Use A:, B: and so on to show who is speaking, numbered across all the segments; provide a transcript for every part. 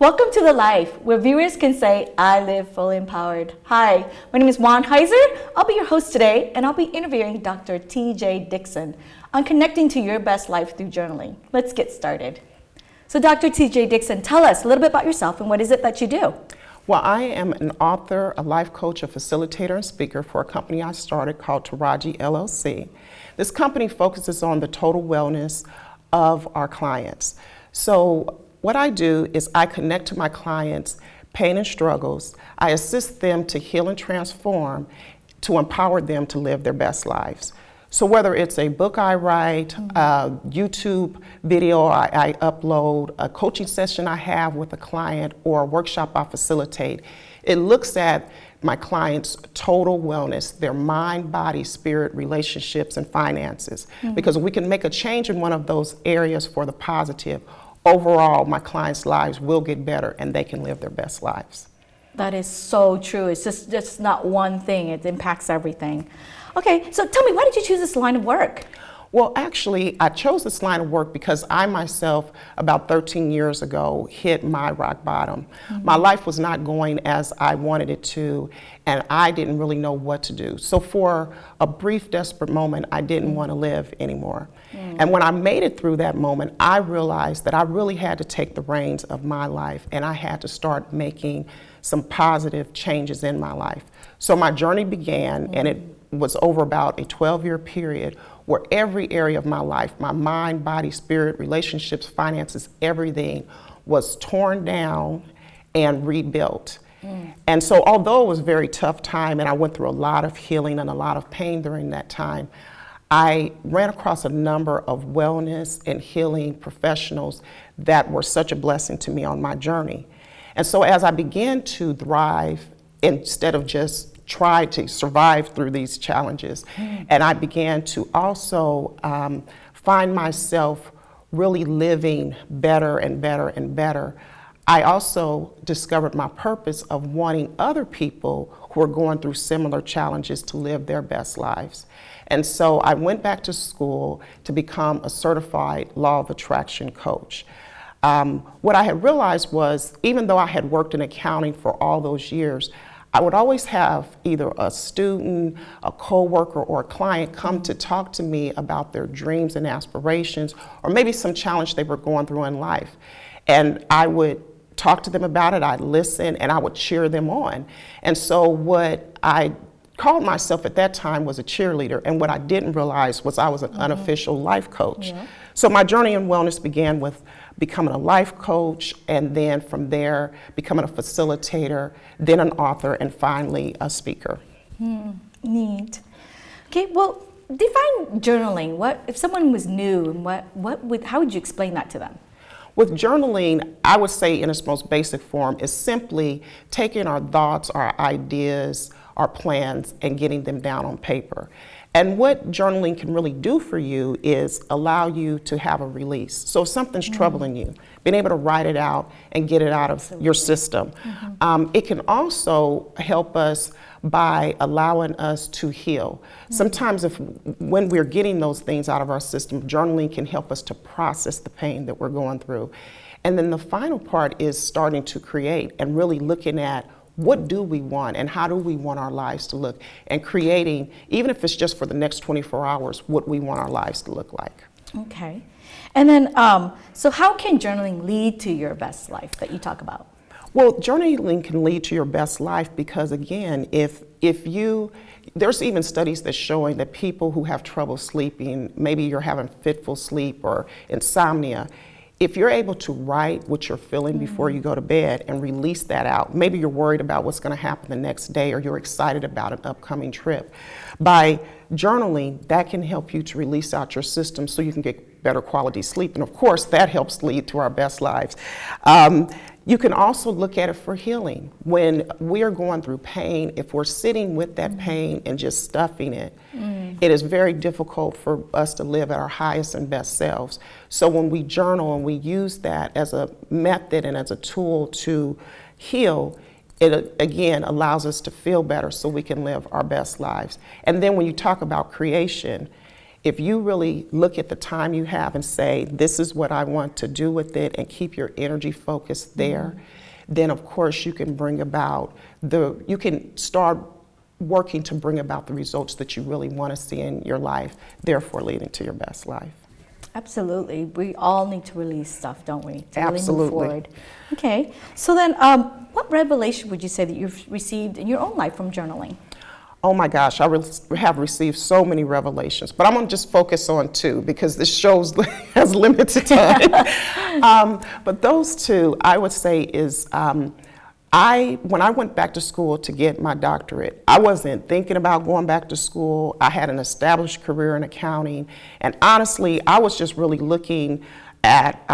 A: Welcome to The Life, where viewers can say, I live fully empowered. Hi, my name is Oanh Heiser. I'll be your host today, and I'll be interviewing Dr. T.J. Dickson on connecting to your best life through journaling. Let's get started. So Dr. T.J. Dickson, tell us a little bit about yourself and what is it that you do?
B: Well, I am an author, a life coach, a facilitator, and speaker for a company I started called Taraji LLC. This company focuses on the total wellness of our clients. So what I do is I connect to my clients' pain and struggles. I assist them to heal and transform, to empower them to live their best lives. So whether it's a book I write, a YouTube video I upload, a coaching session I have with a client, or a workshop I facilitate, it looks at my clients' total wellness, their mind, body, spirit, relationships, and finances. Because if we can make a change in one of those areas for the positive, overall, my clients' lives will get better and they can live their best lives.
A: That is so true. It's just not one thing. It impacts everything. Okay, so tell me, why did you choose this line of work?
B: Well, actually, I chose this line of work because I myself, about 13 years ago, hit my rock bottom. My life was not going as I wanted it to, and I didn't really know what to do. So for a brief, desperate moment, I didn't want to live anymore. And when I made it through that moment, I realized that I really had to take the reins of my life, and I had to start making some positive changes in my life. So my journey began, and it was over about a 12-year period where every area of my life, my mind, body, spirit, relationships, finances, everything was torn down and rebuilt. And so although it was a very tough time and I went through a lot of healing and a lot of pain during that time, I ran across a number of wellness and healing professionals that were such a blessing to me on my journey. And so as I began to thrive, instead of just try to survive through these challenges, and I began to also find myself really living better and better and better, I also discovered my purpose of wanting other people who are going through similar challenges to live their best lives. And so I went back to school to become a certified law of attraction coach. What I had realized was, even though I had worked in accounting for all those years, I would always have either a student, a coworker, or a client come to talk to me about their dreams and aspirations, or maybe some challenge they were going through in life. And I would talk to them about it, I'd listen, and I would cheer them on. And so what I called myself at that time was a cheerleader, and what I didn't realize was I was an unofficial life coach. So my journey in wellness began with becoming a life coach, and then from there, becoming a facilitator, then an author, and finally a speaker.
A: Neat. Okay, well, define journaling. What if someone was new, and how would you explain that to them?
B: With journaling, I would say in its most basic form, is simply taking our thoughts, our ideas, our plans, and getting them down on paper. And what journaling can really do for you is allow you to have a release. So if something's troubling you, being able to write it out and get it out of your system. It can also help us by allowing us to heal. Sometimes when we're getting those things out of our system, journaling can help us to process the pain that we're going through. And then the final part is starting to create and really looking at what do we want and how do we want our lives to look, and creating, even if it's just for the next 24 hours, what we want our lives to look like. Okay.
A: And then, so how can journaling lead to your best life that you talk about?
B: Well, journaling can lead to your best life because, again, there's even studies that's showing that people who have trouble sleeping, maybe you're having fitful sleep or insomnia, if you're able to write what you're feeling before you go to bed and release that out, maybe you're worried about what's going to happen the next day, or you're excited about an upcoming trip. By journaling, that can help you to release out your system so you can get better quality sleep. And of course, that helps lead to our best lives. You can also look at it for healing. When we are going through pain, if we're sitting with that pain and just stuffing it, it is very difficult for us to live at our highest and best selves. So when we journal and we use that as a method and as a tool to heal, it again allows us to feel better so we can live our best lives. And then when you talk about creation, if you really look at the time you have and say, this is what I want to do with it, and keep your energy focused there, then of course you can bring about you can start working to bring about the results that you really want to see in your life, therefore leading to your best life.
A: Absolutely. We all need to release stuff, don't we? To
B: Absolutely.
A: Really move forward. Okay. So then, what revelation would you say that you've received in your own life from journaling?
B: Oh my gosh, I have received so many revelations, but I'm going to just focus on two because this show has limited time. But those two, I would say, is when I went back to school to get my doctorate, I wasn't thinking about going back to school. I had an established career in accounting, and honestly, I was just really looking at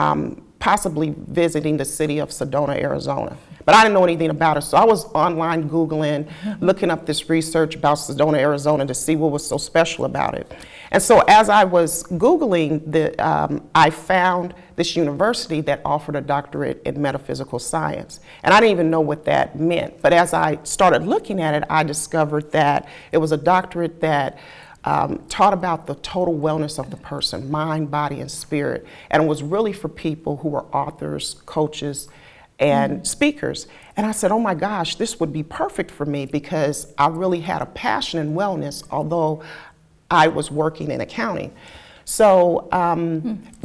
B: possibly visiting the city of Sedona, Arizona. But I didn't know anything about it, so I was online Googling, looking up this research about Sedona, Arizona to see what was so special about it. And so as I was Googling, I found this university that offered a doctorate in metaphysical science. And I didn't even know what that meant. But as I started looking at it, I discovered that it was a doctorate that taught about the total wellness of the person, mind, body, and spirit. And it was really for people who were authors, coaches, and speakers. And I said, oh my gosh, this would be perfect for me because I really had a passion in wellness, although I was working in accounting. So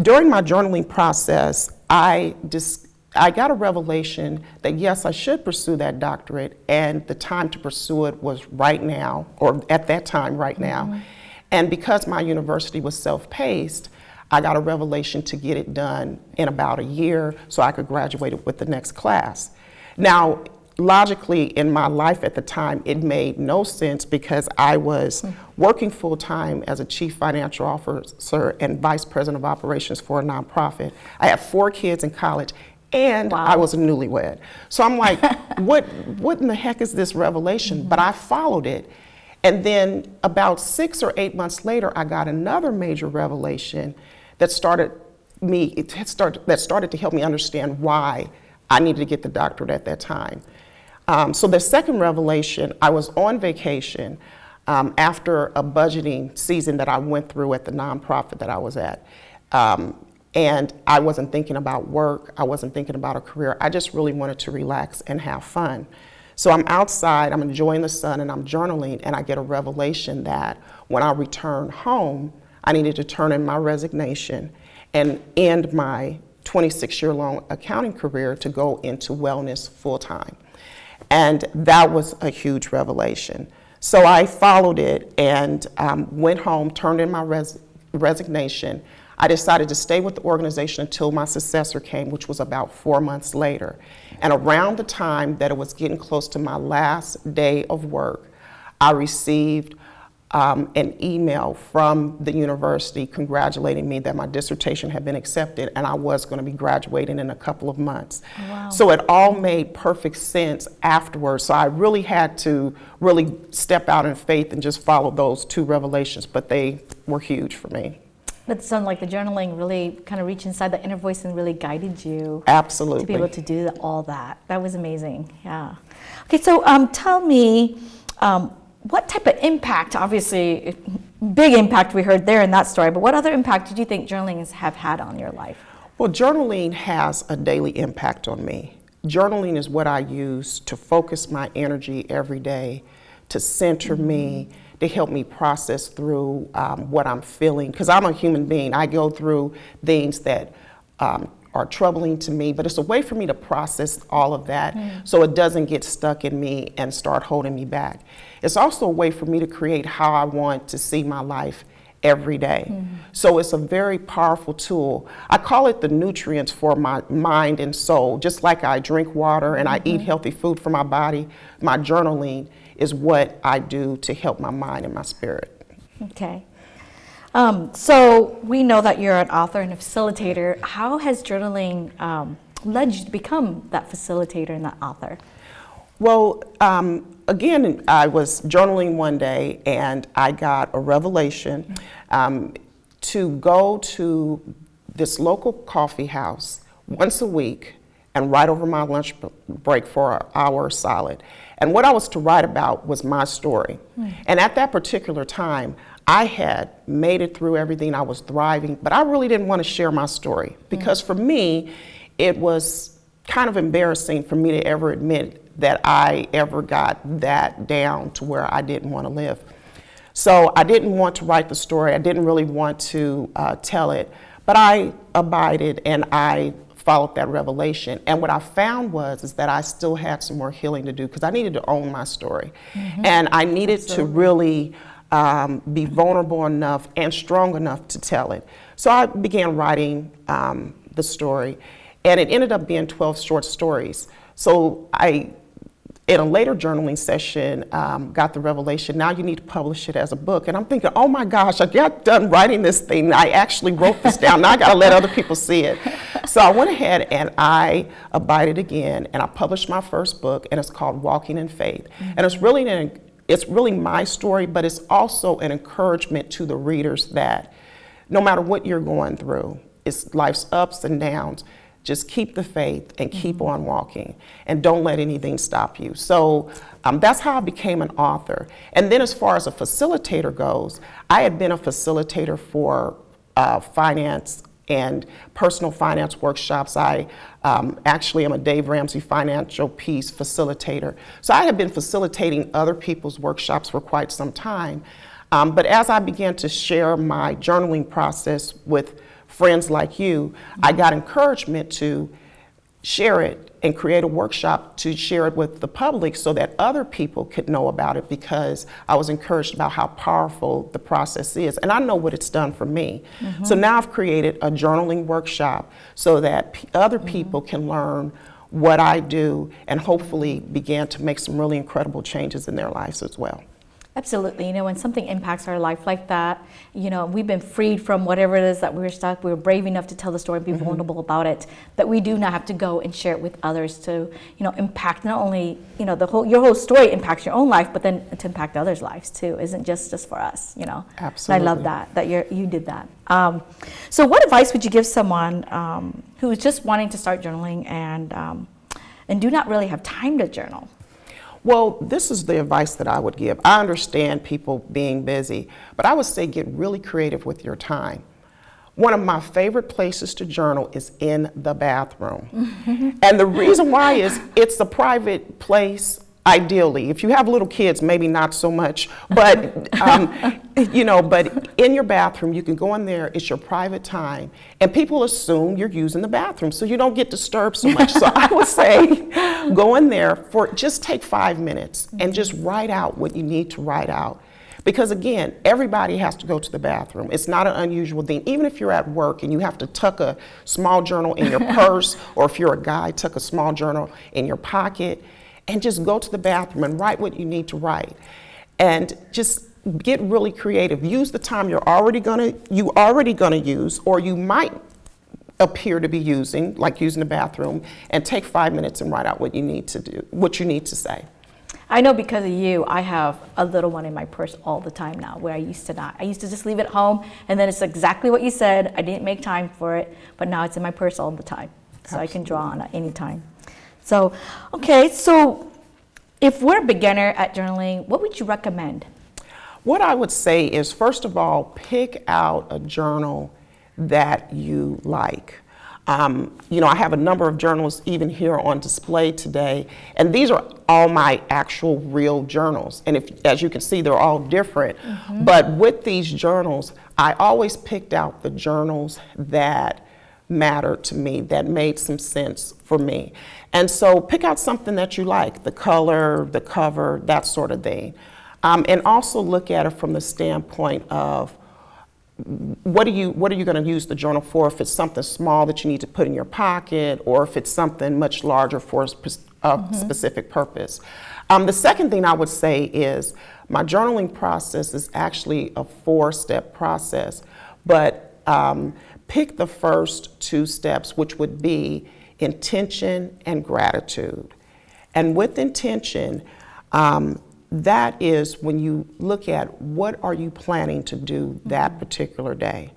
B: during my journaling process, I got a revelation that yes, I should pursue that doctorate, and the time to pursue it was right now, or at that time right now. And because my university was self-paced, I got a revelation to get it done in about a year so I could graduate with the next class. Now, logically, in my life at the time, it made no sense because I was working full-time as a chief financial officer and vice president of operations for a nonprofit. I had 4 kids in college, and I was a newlywed. So I'm like, what in the heck is this revelation? But I followed it. And then about 6 or 8 months later, I got another major revelation that started to help me understand why I needed to get the doctorate at that time. So the second revelation, I was on vacation after a budgeting season that I went through at the nonprofit that I was at. And I wasn't thinking about work, I wasn't thinking about a career, I just really wanted to relax and have fun. So I'm outside, I'm enjoying the sun, and I'm journaling, and I get a revelation that when I return home, I needed to turn in my resignation and end my 26-year-long accounting career to go into wellness full-time. And that was a huge revelation. So I followed it and went home, turned in my resignation. I decided to stay with the organization until my successor came, which was about 4 months later. And around the time that it was getting close to my last day of work, I received an email from the university congratulating me that my dissertation had been accepted and I was going to be graduating in a couple of months. Wow. So it all made perfect sense afterwards. So I really had to really step out in faith and just follow those 2 revelations, but they were huge for me.
A: But it sounded like the journaling really kind of reached inside the inner voice and really guided you.
B: Absolutely.
A: To be able to do all that. That was amazing. Yeah. Okay, so tell me, what type of impact, obviously, big impact we heard there in that story, but what other impact did you think journaling have had on your life?
B: Well, journaling has a daily impact on me. Journaling is what I use to focus my energy every day, to center me, to help me process through what I'm feeling, because I'm a human being. I go through things that are troubling to me, but it's a way for me to process all of that so it doesn't get stuck in me and start holding me back. It's also a way for me to create how I want to see my life every day. So it's a very powerful tool. I call it the nutrients for my mind and soul. Just like I drink water and I eat healthy food for my body, my journaling is what I do to help my mind and my spirit.
A: Okay. So we know that you're an author and a facilitator. How has journaling led you to become that facilitator and that author?
B: Well, again, I was journaling one day and I got a revelation to go to this local coffee house once a week and write over my lunch break for an hour solid. And what I was to write about was my story. And at that particular time, I had made it through everything, I was thriving, but I really didn't want to share my story because for me, it was kind of embarrassing for me to ever admit that I ever got that down to where I didn't want to live. So I didn't want to write the story, I didn't really want to tell it, but I abided and I followed that revelation. And what I found is that I still had some more healing to do because I needed to own my story. And I needed to really be vulnerable enough and strong enough to tell it. So I began writing the story, and it ended up being 12 short stories. So I, in a later journaling session, got the revelation, now you need to publish it as a book. And I'm thinking, oh my gosh, I got done writing this thing. I actually wrote this down. Now I got to let other people see it. So I went ahead and I abided again, and I published my first book, and it's called Walking in Faith. And it's really my story, but it's also an encouragement to the readers that no matter what you're going through, it's life's ups and downs, just keep the faith and keep on walking and don't let anything stop you. So that's how I became an author. And then as far as a facilitator goes, I had been a facilitator for finance and personal finance workshops. I actually am a Dave Ramsey Financial Peace facilitator. So I had been facilitating other people's workshops for quite some time. But as I began to share my journaling process with friends like you, I got encouragement to share it and create a workshop to share it with the public so that other people could know about it, because I was encouraged about how powerful the process is. And I know what it's done for me. So now I've created a journaling workshop so that other people can learn what I do and hopefully begin to make some really incredible changes in their lives as well.
A: Absolutely. You know, when something impacts our life like that, you know, we've been freed from whatever it is that we were stuck. We were brave enough to tell the story and be vulnerable about it, that we do not have to go and share it with others to, you know, impact not only, you know, your whole story impacts your own life, but then to impact others' lives too. Isn't just for us, you know.
B: Absolutely.
A: And I love that you did that. So what advice would you give someone who is just wanting to start journaling and do not really have time to journal?
B: Well, this is the advice that I would give. I understand people being busy, but I would say get really creative with your time. One of my favorite places to journal is in the bathroom. And the reason why is it's a private place, ideally. If you have little kids, maybe not so much, but you know, but in your bathroom, you can go in there, it's your private time, and people assume you're using the bathroom, so you don't get disturbed so much. So I would say go in there for just take 5 minutes and just write out what you need to write out. Because again, everybody has to go to the bathroom. It's not an unusual thing. Even if you're at work and you have to tuck a small journal in your purse, or if you're a guy, tuck a small journal in your pocket, and just go to the bathroom and write what you need to write. And just get really creative. Use the time you're already gonna use, or you might appear to be using, like using the bathroom, and take 5 minutes and write out what you need to do, what you need to say.
A: I know because of you, I have a little one in my purse all the time now, where I used to not. I used to just leave it at home, and then it's exactly what you said. I didn't make time for it, but now it's in my purse all the time. So Absolutely. I can draw on it anytime. So, okay, so if we're a beginner at journaling, what would you recommend?
B: What I would say is, first of all, pick out a journal that you like. You know, I have a number of journals even here on display today, and these are all my actual real journals. And as you can see, they're all different. But with these journals, I always picked out the journals that mattered to me, that made some sense for me. And so pick out something that you like, the color, the cover, that sort of thing. And also look at it from the standpoint of what are you going to use the journal for? If it's something small that you need to put in your pocket, or if it's something much larger for a specific purpose. The second thing I would say is my journaling process is actually a 4-step process, but pick the first 2 steps, which would be intention and gratitude. And with intention, that is when you look at what are you planning to do that particular day.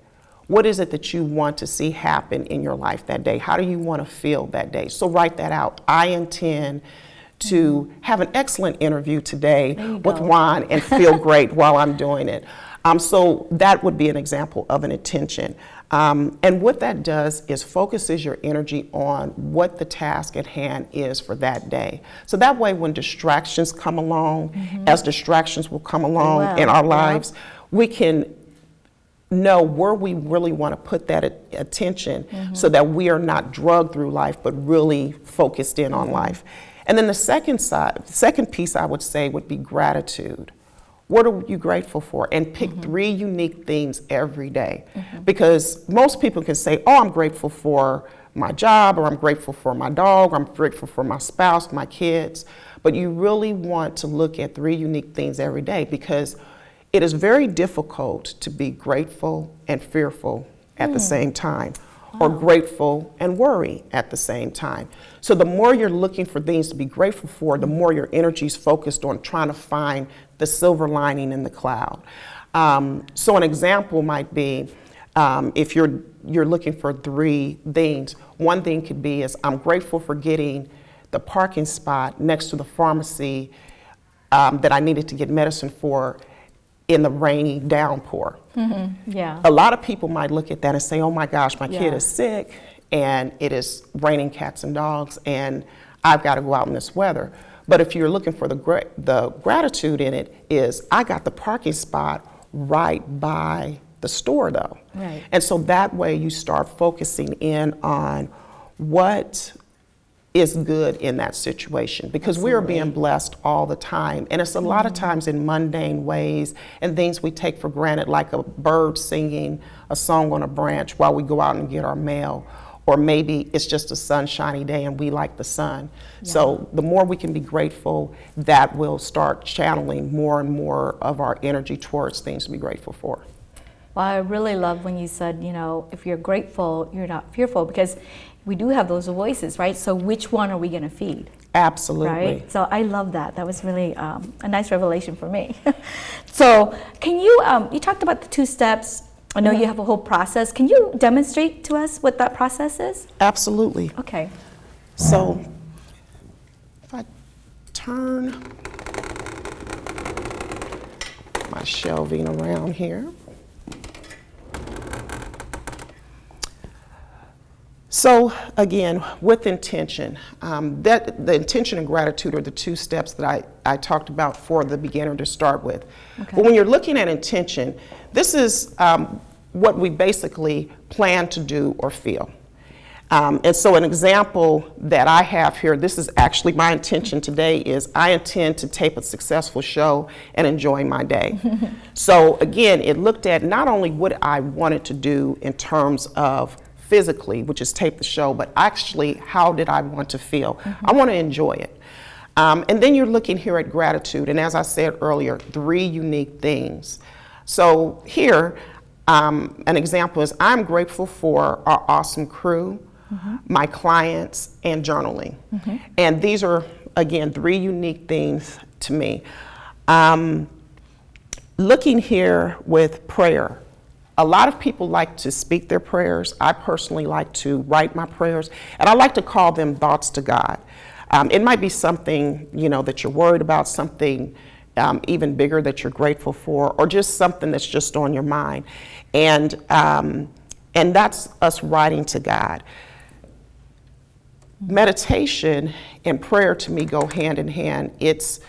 B: What is it that you want to see happen in your life that day? How do you want to feel that day? So write that out. I intend to have an excellent interview today with Juan and feel great while I'm doing it. So that would be an example of an intention. And what that does is focuses your energy on what the task at hand is for that day. So that way when distractions come along, as distractions will come along in our lives, we can know where we really want to put that attention so that we are not drugged through life, but really focused in on life. And then the second piece I would say would be gratitude. What are you grateful for? And pick 3 unique things every day. Because most people can say, oh, I'm grateful for my job, or I'm grateful for my dog, or I'm grateful for my spouse, my kids. But you really want to look at 3 unique things every day, because it is very difficult to be grateful and fearful at the same time, or grateful and worry at the same time. So the more you're looking for things to be grateful for, the more your energy is focused on trying to find the silver lining in the cloud. So an example might be, if you're looking for 3 things, one thing could be is, I'm grateful for getting the parking spot next to the pharmacy that I needed to get medicine for in the rainy downpour.
A: Yeah.
B: A lot of people might look at that and say, oh my gosh, my kid is sick and it is raining cats and dogs and I've got to go out in this weather. But if you're looking for the gratitude in it, is I got the parking spot right by the store though.
A: Right.
B: And so that way you start focusing in on what is good in that situation, because we are being blessed all the time, and it's a lot of times in mundane ways and things we take for granted, like a bird singing a song on a branch while we go out and get our mail, or maybe it's just a sunshiny day and we like the sun. So the more we can be grateful, that will start channeling more and more of our energy towards things to be grateful for.
A: Well, I really love when you said, if you're grateful, you're not fearful, because we do have those voices, right? So which one are we going to feed?
B: Absolutely.
A: Right? So I love that. That was really a nice revelation for me. So can you, you talked about the 2 steps. I know you have a whole process. Can you demonstrate to us what that process is?
B: Absolutely.
A: Okay.
B: So if I turn my shelving around here. So again, with intention, the intention and gratitude are the 2 steps that I talked about for the beginner to start with. Okay. But when you're looking at intention, this is what we basically plan to do or feel. And so an example that I have here, this is actually my intention today, is I intend to tape a successful show and enjoy my day. So again, it looked at not only what I wanted to do in terms of physically, which is tape the show, but actually how did I want to feel? I want to enjoy it. And then you're looking here at gratitude, and as I said earlier, 3 unique things. So here, an example is, I'm grateful for our awesome crew, my clients, and journaling. And these are, again, 3 unique things to me. Looking here with prayer, a lot of people like to speak their prayers. I personally like to write my prayers, and I like to call them thoughts to God. It might be something, that you're worried about, something even bigger that you're grateful for, or just something that's just on your mind. And that's us writing to God. Meditation and prayer to me go hand in hand. It's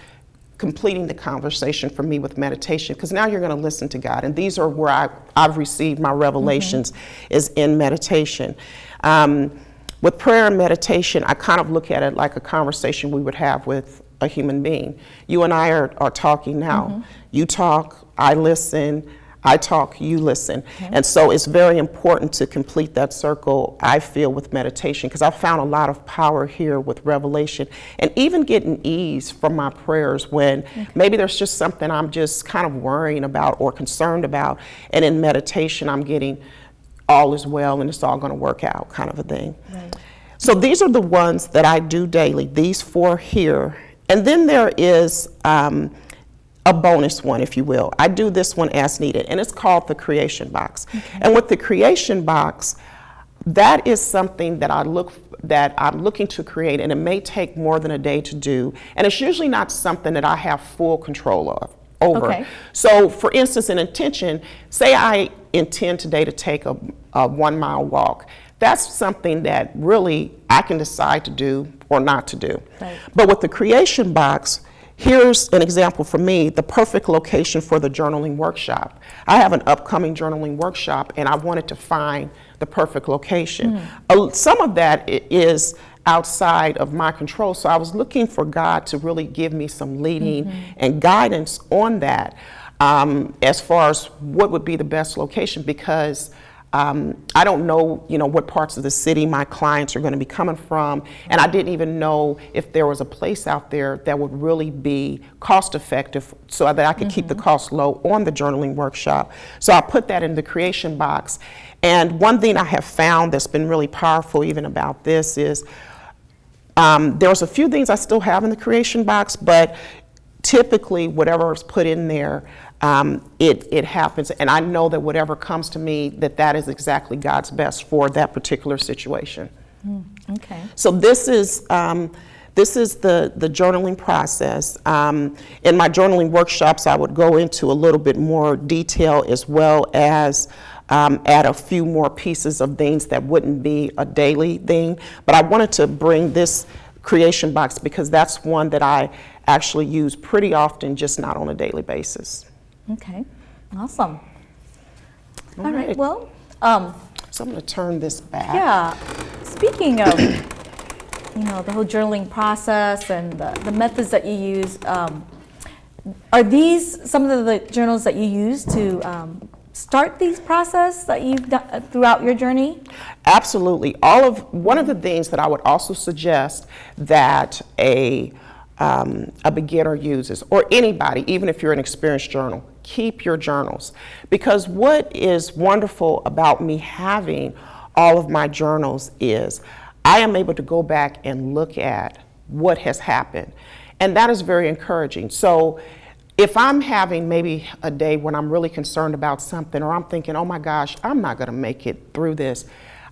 B: completing the conversation for me with meditation, because now you're going to listen to God, and these are where I've received my revelations, is in meditation. With prayer and meditation, I kind of look at it like a conversation we would have with a human being. You and I are talking now. You talk, I listen, I talk, you listen. And so it's very important to complete that circle, I feel, with meditation, because I've found a lot of power here with revelation, and even getting ease from my prayers when maybe there's just something I'm just kind of worrying about or concerned about, and in meditation I'm getting all is well and it's all going to work out kind of a thing. Right. So these are the ones that I do daily, these 4 here. And then there is a bonus one, if you will. I do this one as needed, and it's called the creation box. And with the creation box, that is something that I'm looking to create, and it may take more than a day to do, and it's usually not something that I have full control of. over.
A: Okay.
B: So for instance, an intention, say I intend today to take a 1 mile walk. That's something that really I can decide to do or not to do.
A: Right.
B: But with the creation box, here's an example for me, the perfect location for the journaling workshop. I have an upcoming journaling workshop and I wanted to find the perfect location. Some of that is outside of my control, so I was looking for God to really give me some leading and guidance on that, as far as what would be the best location, because I don't know, what parts of the city my clients are going to be coming from, and I didn't even know if there was a place out there that would really be cost effective so that I could keep the cost low on the journaling workshop. So I put that in the creation box. And one thing I have found that's been really powerful even about this is there's a few things I still have in the creation box, but typically whatever is put in there, it happens, and I know that whatever comes to me, that is exactly God's best for that particular situation.
A: Okay.
B: So this is the journaling process. In my journaling workshops, I would go into a little bit more detail, as well as add a few more pieces of things that wouldn't be a daily thing. But I wanted to bring this creation box because that's one that I actually use pretty often, just not on a daily basis.
A: Okay, awesome. All right.
B: right.
A: Well,
B: So I'm going to turn this back.
A: yeah. Speaking of, the whole journaling process and the methods that you use, are these some of the journals that you use to start these process that you've done throughout your journey?
B: Absolutely. One of the things that I would also suggest that a beginner uses, or anybody, even if you're an experienced journal, keep your journals. Because what is wonderful about me having all of my journals is I am able to go back and look at what has happened. And that is very encouraging. So if I'm having maybe a day when I'm really concerned about something, or I'm thinking, oh my gosh, I'm not going to make it through this,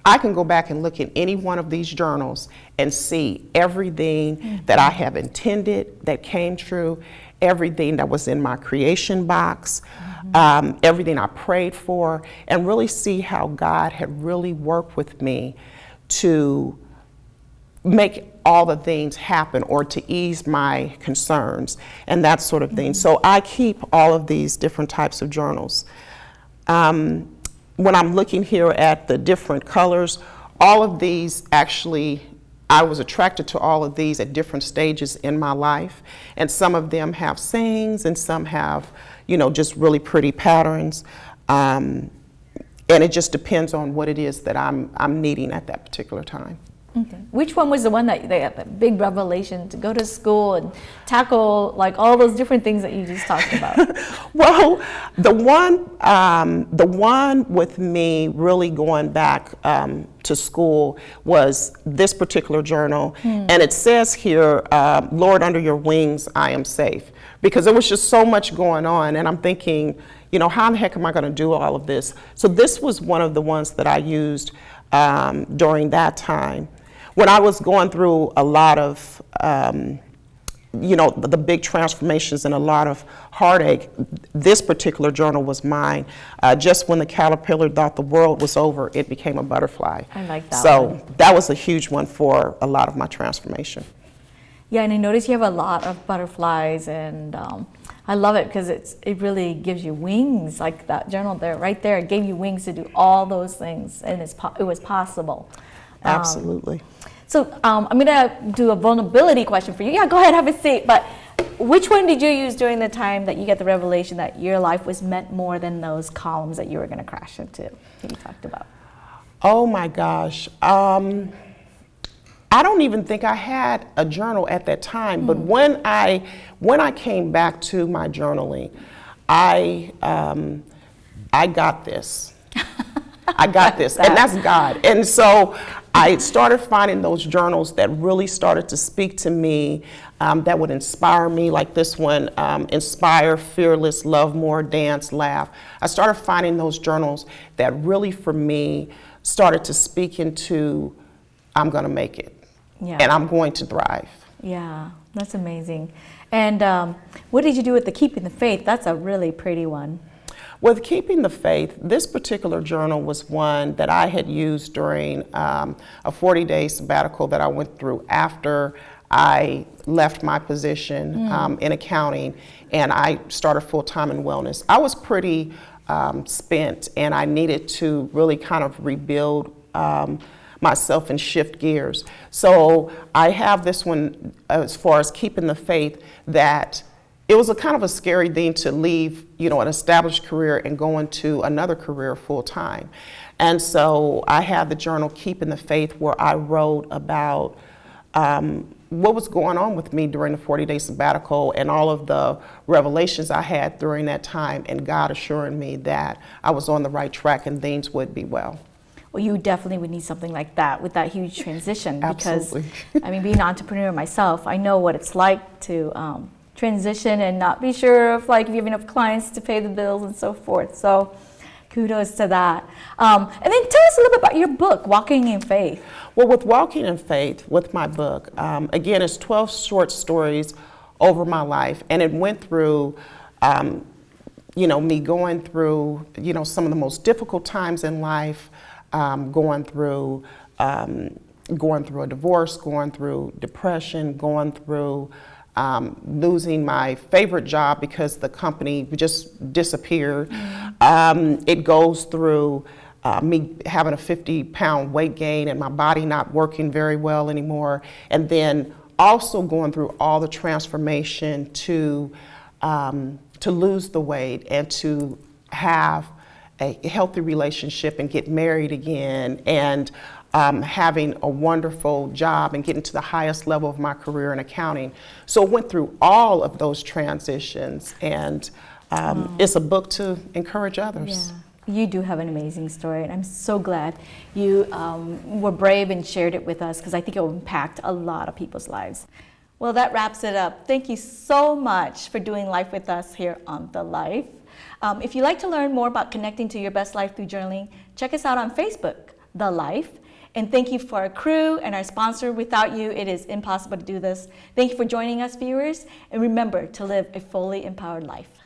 B: I can go back and look at any one of these journals and see everything that I have intended that came true, everything that was in my creation box, everything I prayed for, and really see how God had really worked with me to make all the things happen, or to ease my concerns and that sort of thing. So I keep all of these different types of journals. When I'm looking here at the different colors, all of these actually, I was attracted to all of these at different stages in my life, and some of them have sayings and some have, just really pretty patterns. And it just depends on what it is that I'm needing at that particular time.
A: Okay. Which one was the one that they had the big revelation to go to school and tackle like all those different things that you just talked about?
B: Well, the one with me really going back to school was this particular journal, and it says here, "Lord, under your wings I am safe," because there was just so much going on, and I'm thinking, how in the heck am I going to do all of this? So this was one of the ones that I used during that time. When I was going through a lot of, the big transformations and a lot of heartache, this particular journal was mine. Just when the caterpillar thought the world was over, it became a butterfly.
A: I like that
B: So
A: one.
B: that was a huge one for a lot of my transformation.
A: Yeah, and I noticed you have a lot of butterflies, and I love it because it really gives you wings, like that journal there, right there. It gave you wings to do all those things, and it was possible.
B: Absolutely.
A: So I'm going to do a vulnerability question for you. Yeah, go ahead, have a seat. But which one did you use during the time that you get the revelation that your life was meant more than those columns that you were going to crash into that you talked about?
B: Oh my gosh. I don't even think I had a journal at that time, but when I came back to my journaling, I got this. I got this, and that's God. And so I started finding those journals that really started to speak to me, that would inspire me, like this one, Inspire, Fearless, Love More, Dance, Laugh. I started finding those journals that really, for me, started to speak into, I'm going to make it,
A: Yeah.
B: and I'm going to thrive.
A: Yeah, that's amazing. And what did you do with the Keeping the Faith? That's a really pretty one.
B: With Keeping the Faith, this particular journal was one that I had used during a 40-day sabbatical that I went through after I left my position in accounting and I started full-time in wellness. I was pretty spent, and I needed to really kind of rebuild myself and shift gears. So I have this one as far as Keeping the Faith, that it was a kind of a scary thing to leave, you know, an established career and go into another career full time. And so I have the journal Keeping the Faith, where I wrote about what was going on with me during the 40-day sabbatical and all of the revelations I had during that time, and God assuring me that I was on the right track and things would be well.
A: Well, you definitely would need something like that with that huge transition.
B: Absolutely.
A: Because, I mean, being an entrepreneur myself, I know what it's like to transition and not be sure if, like, if you have enough clients to pay the bills and so forth. So kudos to that. And then tell us a little bit about your book, Walking in Faith.
B: Well, with Walking in Faith, with my book, again, it's 12 short stories over my life, and it went through, you know, me going through, you know, some of the most difficult times in life, going through a divorce, going through depression, going through losing my favorite job because the company just disappeared. It goes through me having a 50-pound weight gain and my body not working very well anymore, and then also going through all the transformation to lose the weight and to have a healthy relationship and get married again, and having a wonderful job and getting to the highest level of my career in accounting. So it went through all of those transitions, and it's a book to encourage others.
A: Yeah. You do have an amazing story, and I'm so glad you were brave and shared it with us, because I think it will impact a lot of people's lives. Well, that wraps it up. Thank you so much for doing life with us here on The Life. If you'd like to learn more about connecting to your best life through journaling, check us out on Facebook, The Life. And thank you for our crew and our sponsor. Without you, it is impossible to do this. Thank you for joining us, viewers. And remember to live a fully empowered life.